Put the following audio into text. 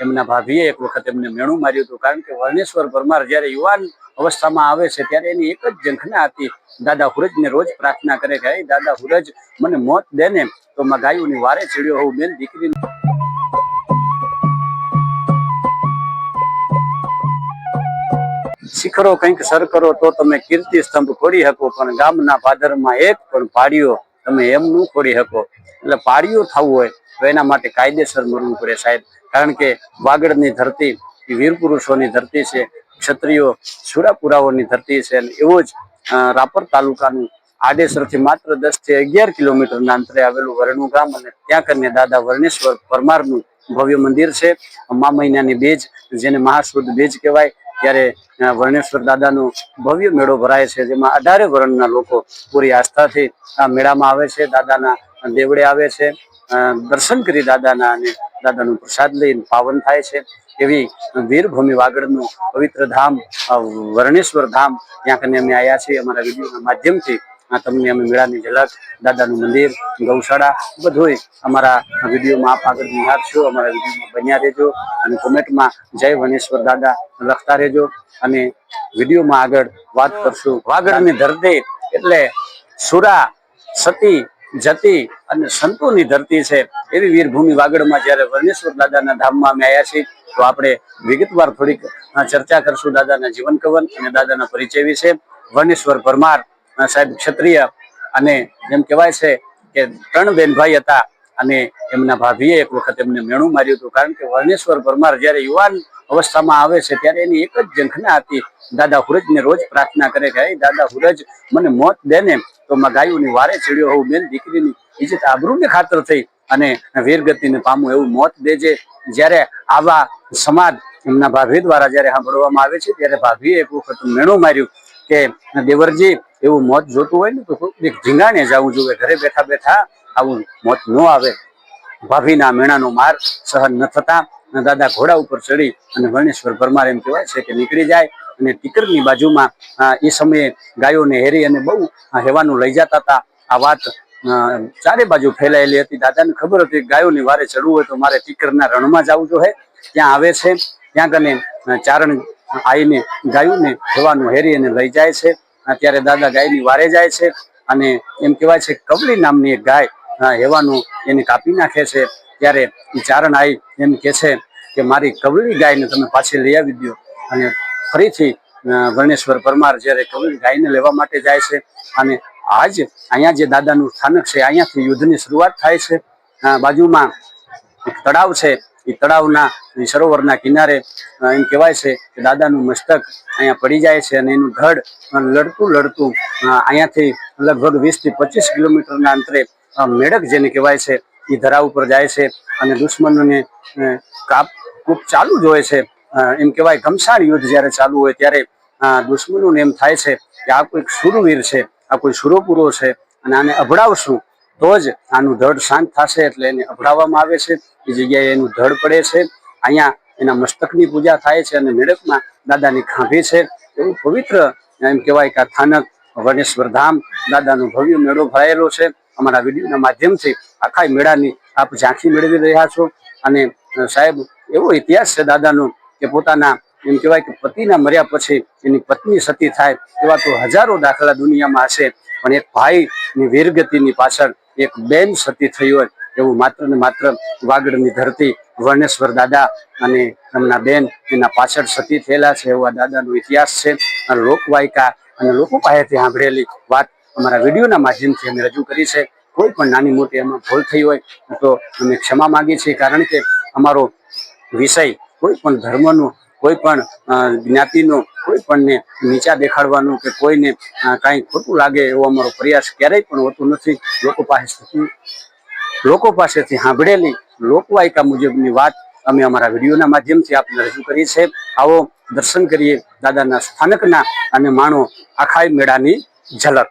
એમના ભાભીએ એક વખત એમને મેણું માર્યું હતું, કારણ કે વર્ણેશ્વર પરમાર જ્યારે યુવાન અવસ્થામાં આવે છે ત્યારે એની એક જ ઝંખના હતી, દાદા હુરજને રોજ પ્રાર્થના કરે કે દાદા હુરજ મને મોત દે ને તો માં ગાયોની વારે ચડ્યો હોઉં, બેન દીકરી શિખરો કંઈક સર કરો તો તમે કીર્તિ સ્તંભ ખોડી શકો, પણ ગામના પાદરમાં એક પણ પાડ્યો તમે એમ નું ખોડી શકો. એટલે પાડ્યું થવું હોય તો એના માટે કાયદેસર મરવું પડે સાહેબ, કારણ કે વાગડની ધરતી એ વીર પુરુષોની ધરતી છે, ક્ષત્રિયો સુરાપુરાઓની ધરતી છે. અને એવું જ રાપર તાલુકાનું આડેસરથી માત્ર 10 થી 11 કિલોમીટરના અંતરે આવેલું વરણું ગામ, અને ત્યાં કરીને દાદા વર્ણેશ્વર પરમારનું ભવ્ય મંદિર છે. મા મહિનાની બેજ, જેને મહાસુદ બેજ કહેવાય, ત્યારે વર્ણેશ્વર દાદાનો ભવ્ય મેળો ભરાય છે, જેમાં 18 વર્ણના લોકો પૂરી આસ્થાથી આ મેળામાં આવે છે, દાદાના દેવડે આવે છે, દર્શન કરી દાદાના અને દાદાનું પ્રસાદ લઈને પાવન થાય છે. એવી વીરભૂમિ વાગડનું પવિત્ર ધામ વર્ણેશ્વર ધામ, ત્યાં કને અમે આવ્યા છીએ. અમારા વિડીયોના માધ્યમથી તમને અમે મેળાની ઝલક, દાદાનું મંદિર, ગૌશાળા બધું અમારા વિડીયોમાં આપ આગળ નિહાળશો. અમારા વિડીયોમાં બન્યા રહેજો અને કોમેન્ટમાં જય વર્ણેશ્વર દાદા લખતા રહેજો. અને વિડીયોમાં આગળ વાત કરશું. વાગડની ધરતી એટલે સુરા, સતી, જતી અને સંતોની ધરતી છે. એવી વીરભૂમિ વાગડમાં જ્યારે વર્ણેશ્વર દાદાના ધામમાં અમે આવ્યા છીએ, તો આપણે વિગતવાર થોડીક ચર્ચા કરશું દાદાના જીવન કવન અને દાદાના પરિચય વિશે. વર્ણેશ્વર પરમાર સાહેબ ક્ષત્રિય, અને એમ કહેવાય છે કે 3 બેનભાઈ હતા, અને એમના ભાભીએ એક વખત એમને મેણું માર્યું હતું, કારણ કે વર્ણેશ્વર પરમાર જ્યારે યુવાન અવસ્થામાં આવે છે ત્યારે એની એક જ ઝંખના હતી, દાદા હુરજને રોજ પ્રાર્થના કરે કે દાદા હુરજ મને મોત દે ને તો માં ગાયોની વારે ચડ્યો હોઉં, બેન દીકરીની ઇજ્જત આબરૂની ખાતર થઈ અને વીરગતિને પામું એવું મોત દેજે. જ્યારે આવા સમાજ એમના ભાભી દ્વારા જ્યારે સાંભળવામાં આવે છે, ત્યારે ભાભીએ એક વખત મેણું માર્યું કે દેવરજી એવું મોત જોતું હોય ને તો ઝીંગાણે જવું જોઈએ, ઘરે બેઠા બેઠા આવું મોત ન આવે. ભાભીના મેણાનો માર સહન ન થતા દાદા ઘોડા ઉપર ચડી અને વર્ણેશ્વર પરમાર એમ કહેવાય છે કે નીકળી જાય, અને ટીકરની બાજુમાં એ સમયે ગાયોને હેરી અને બહુ હેવાનું લઈ જતા હતા. આ વાત ચારે બાજુ ફેલાયેલી હતી. દાદાને ખબર હતી કે ગાયોની વારે ચડવું હોય તો મારે ટીકરના રણમાં જવું જોઈએ. ત્યાં આવે છે, ત્યાં કને ચારણ આવીને ગાયોને હેવાનું હેરી અને લઈ જાય છે. ત્યારે દાદા ગાયની વારે જાય છે, અને એમ કહેવાય છે કવલી નામની એક ગાય હેવાનું એને કાપી નાખે છે. ત્યારે ચારણ આઈ એમ કે છે કે મારી કવળી ગાયને તમે પાછી લઈ આવી દો. અને ફરીથી વર્ણેશ્વર પરમાર જ્યારે કવળી ગાયને લેવા માટે જાય છે, અને આજ અહીંયા જે દાદાનું સ્થાનક છે, અહીંયાથી યુદ્ધની શરૂઆત થાય છે. બાજુમાં એક તળાવ છે, એ તળાવના સરોવરના કિનારે એમ કહેવાય છે કે દાદાનું મસ્તક અહીંયા પડી જાય છે, અને એનું ધડ લડતું લડતું અહીંયાથી લગભગ 20 થી 25 કિલોમીટરના અંતરે મેળક જેને કહેવાય છે એ ધરા ઉપર જાય છે. અને દુશ્મનોને કૂપ ચાલુ જ હોય છે. એમ કહેવાય ઘમસાણ યુદ્ધ જ્યારે ચાલુ હોય ત્યારે દુશ્મનોને એમ થાય છે કે આ કોઈ શુરવીર છે, આ કોઈ શુરોપુરો છે, અને આને અભડાવશું તો જ આનું ધડ શાંત થશે. એટલે એને અભડાવવામાં આવે છે. એ જગ્યાએ એનું ધડ પડે છે. અહીંયા એના મસ્તકની પૂજા થાય છે, અને મેળકમાં દાદાની ખાંભી છે. એવું પવિત્ર એમ કહેવાય કે સ્થાનક વર્ણેશ્વર ધામ, દાદાનો ભવ્ય મેળો ભરાયેલો છે. અમારા વિડીયોના માધ્યમથી આખા મેળાની આપ ઝાંખી મેળવી રહ્યા છો. અને સાહેબ એવો ઇતિહાસ છે દાદાનો કે પોતાના એમ કહેવાય કે પતિના મર્યા પછી એની પત્ની સતી થાય એવા તો હજારો દાખલા દુનિયામાં હશે, પણ એક ભાઈની વીરગતિની પાછળ એક બેન સતી થઈ હોય એવું માત્ર ને માત્ર વાગડની ધરતી વર્ણેશ્વર દાદા અને એમના બેન એના પાછળ સતી થયેલા છે. એવા દાદાનો ઇતિહાસ છે. લોકવાયકા અને લોકો પાસેથી સાંભળેલી વાત અમારા વિડીયોના માધ્યમથી અમે રજૂ કરી છે. કોઈ પણ નાની મોટી એમાં ભૂલ થઈ હોય તો અમે ક્ષમા માંગીએ છીએ, કારણ કે અમારો વિષય કોઈ પણ ધર્મનો, કોઈ પણ જ્ઞાતિનો, કોઈ પણને નીચા દેખાડવાનું કે કોઈને કાંઈ ખોટું લાગે એવો અમારો પ્રયાસ ક્યારેય પણ હોતો નથી. લોકો પાસેથી સાંભળેલી લોકવાયકા મુજબની વાત અમે અમારા વિડીયોના માધ્યમથી આપને રજૂ કરી છે. આવો દર્શન કરીએ દાદાના સ્થાનકના અને માણો આખા મેળાની ઝલક.